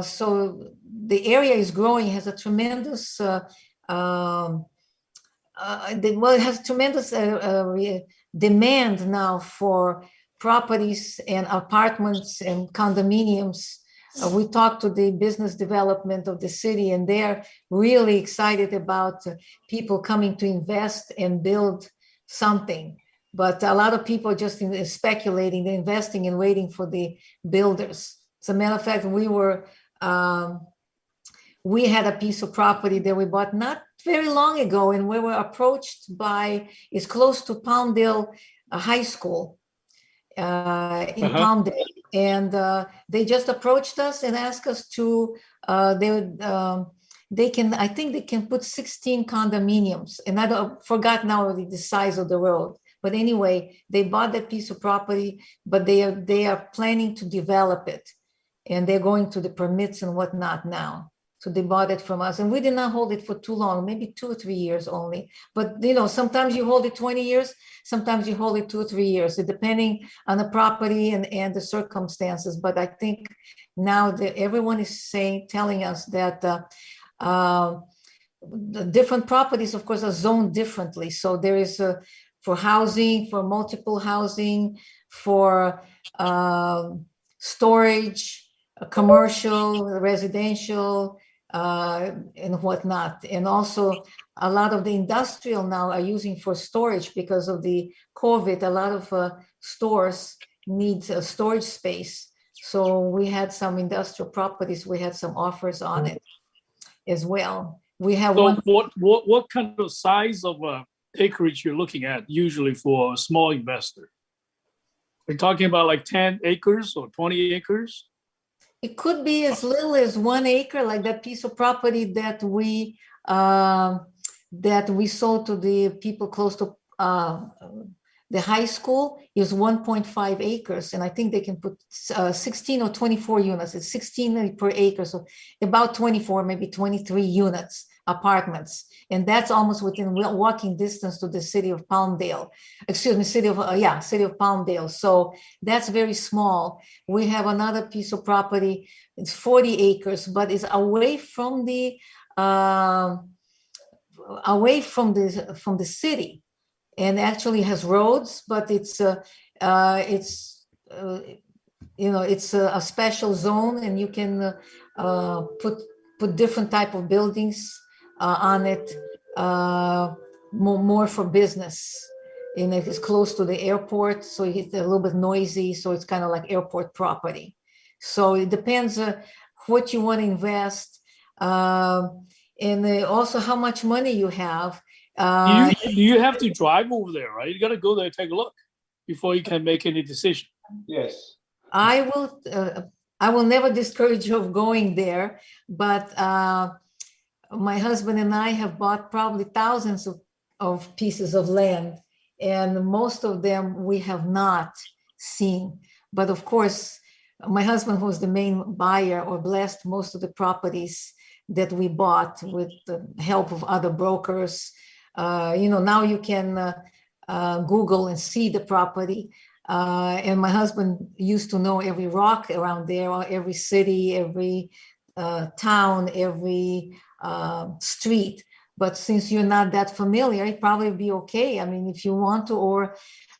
so the area is growing, has a tremendous it has tremendous demand now for properties and apartments and condominiums we talked to the business development of the city, and they're really excited about people coming to invest and build something. But a lot of people are just speculating, investing and waiting for the builders. As a matter of fact, we had a piece of property that we bought not very long ago, and we were approached by, it's close to Palmdale High School in Palmdale. And they just approached us and asked us to, they can, I think they can put 16 condominiums, and I forgot now the size of the road. But anyway, they bought that piece of property, but they are planning to develop it, and they're going to the permits and whatnot now. So they bought it from us, and we did not hold it for too long, maybe 2 or 3 years only. But sometimes you hold it 20 years, sometimes you hold it 2 or 3 years, depending on the property and the circumstances. But I think now that everyone is telling us that the different properties, of course, are zoned differently. So there is for housing, for multiple housing, for storage, commercial, residential, and whatnot. And also a lot of the industrial now are using for storage because of the COVID. A lot of stores need storage space. So we had some industrial properties, we had some offers on it as well. We have what kind of size of acreage you're looking at usually for a small investor? We're talking about like 10 acres or 20 acres? It could be as little as 1 acre, like that piece of property that we sold to the people close to the high school is 1.5 acres, and I think they can put 16 or 24 units. It's 16 per acre, so about 24, maybe 23 units, apartments, and that's almost within walking distance to the city of Palmdale. Excuse me, city of Palmdale. So that's very small. We have another piece of property. It's 40 acres, but it's away from the city, and actually has roads, but it's a special zone, and you can put different type of buildings on it, more for business. And it's close to the airport, so it's a little bit noisy, so it's kind of like airport property. So it depends what you want to invest, and also how much money you have. You have to drive over there, right? You got to go there and take a look before you can make any decision. Yes. I will never discourage you of going there, but my husband and I have bought probably thousands of pieces of land, and most of them we have not seen. But of course, my husband, who's the main buyer or blessed most of the properties that we bought with the help of other brokers. Now you can Google and see the property. And my husband used to know every rock around there, or every city, every town, every street. But since you're not that familiar, it'd probably be okay. I mean, if you want to, or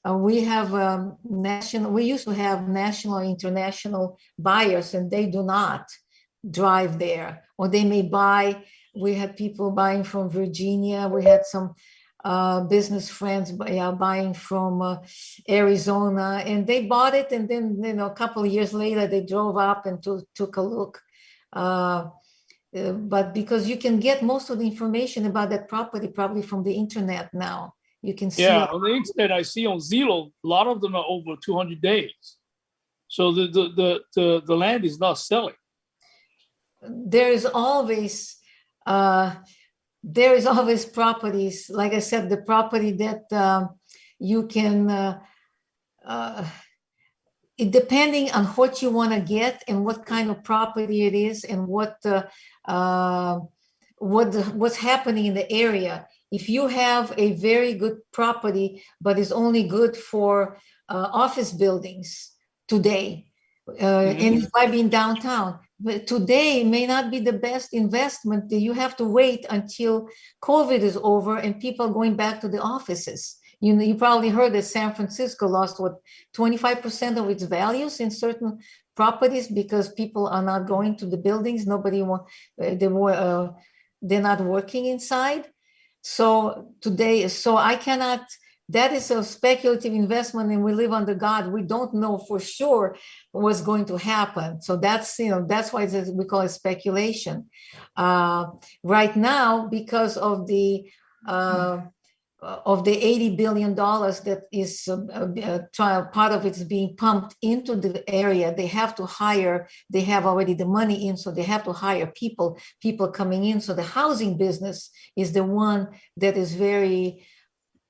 we have we used to have national, international buyers, and they do not drive there, or they may buy. We had people buying from Virginia. We had some business friends buying from Arizona, and they bought it, and then a couple of years later they drove up and took a look. But because you can get most of the information about that property probably from the internet now, you can see. Yeah, on the internet I see on Zillow, a lot of them are over 200 days. So the land is not selling. There is always properties, like I said, the property that you can, depending on what you want to get and what kind of property it is, and what's happening in the area. If you have a very good property, but it's only good for office buildings today, and it might be in downtown, but today may not be the best investment. You have to wait until COVID is over and people are going back to the offices. You probably heard that San Francisco lost what 25% of its values in certain properties because people are not going to the buildings. Nobody want they're not working inside. So today, I cannot. That is a speculative investment, and we live under God. We don't know for sure what's going to happen. So that's why we call it speculation. Right now, because of the $80 billion that is part of it's being pumped into the area, they have to hire. They have already the money in, so they have to hire people coming in. So the housing business is the one that is very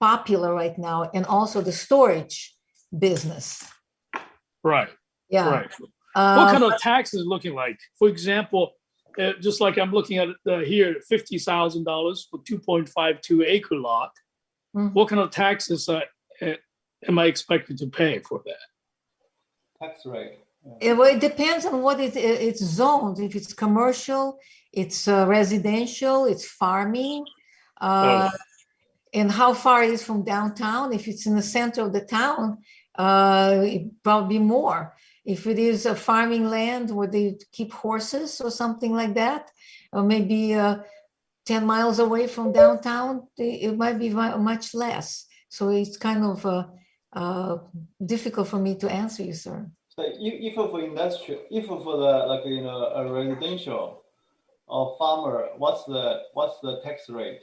popular right now, and also the storage business. Right. Yeah. Right. What kind of taxes looking like? For example, just like I'm looking at here, $50,000 for 2.52 acre lot. Mhm. What kind of taxes am I expected to pay for that? Tax rate. It depends on what it's zoned. If it's commercial, it's residential, it's farming. And how far it is from downtown. If it's in the center of the town, it probably more. If it is a farming land where they keep horses or something like that, or maybe 10 miles away from downtown, it might be much less. So it's kind of difficult for me to answer you, sir. So if for industrial, if for the a residential or farmer, what's the tax rate?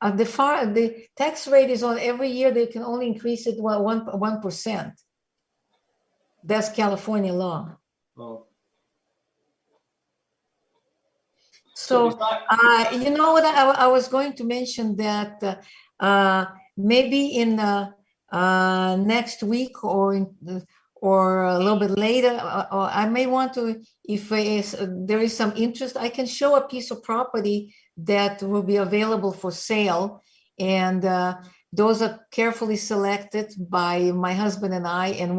The tax rate is on every year. They can only increase it 1%. That's California law. Oh. So you know what, I was going to mention that maybe in next week or a little bit later, or I may want to, if there is some interest, I can show a piece of property that will be available for sale, and those are carefully selected by my husband and I, and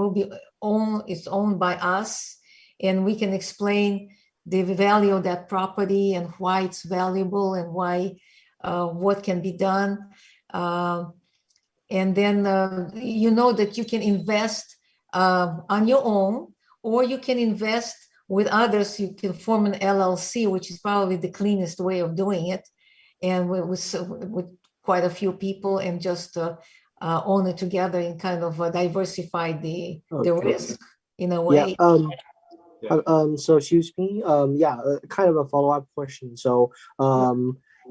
it's owned by us, and we can explain the value of that property and why it's valuable and why what can be done, and then you know that you can invest on your own, or you can invest with others. You can form an LLC, which is probably the cleanest way of doing it, and with quite a few people, and just own it together and kind of diversify the risk in a way. So excuse me. Kind of a follow-up question. So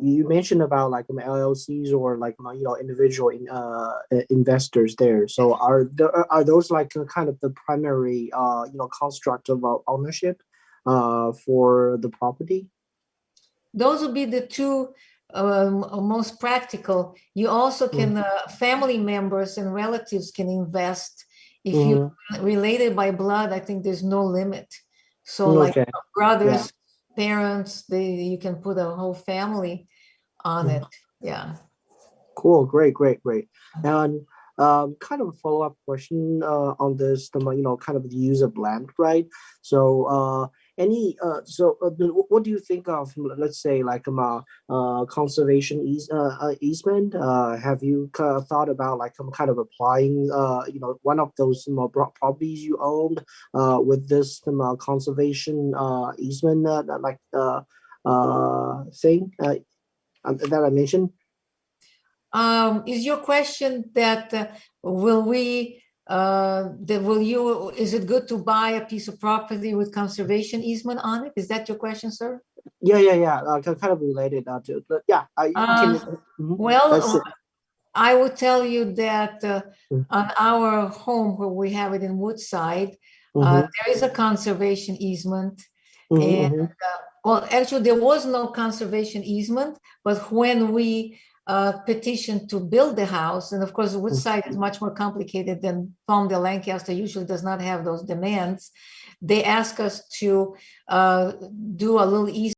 you mentioned about like LLCs or like individual investors there. So are those like kind of the primary construct of ownership for the property? Those would be the two most practical. You also can family members and relatives can invest. If you're related by blood, I think there's no limit. So like brothers, parents, you can put a whole family on it. Yeah. Cool. Great. And kind of a follow-up question on this, kind of the use of land, right? So what do you think of, let's say, like conservation easement? Have you thought about like kind of applying one of those properties you owned with this conservation easement thing that I mentioned? Is your question that is it good to buy a piece of property with conservation easement on it? Is that your question, sir? Yeah. Kind of related to, but yeah. I would tell you that on our home, where we have it in Woodside, there is a conservation easement. And well, actually, there was no conservation easement, but when we petitioned to build the house, and of course, Woodside is much more complicated than Palmdale Lancaster, usually does not have those demands. They asked us to do a little easement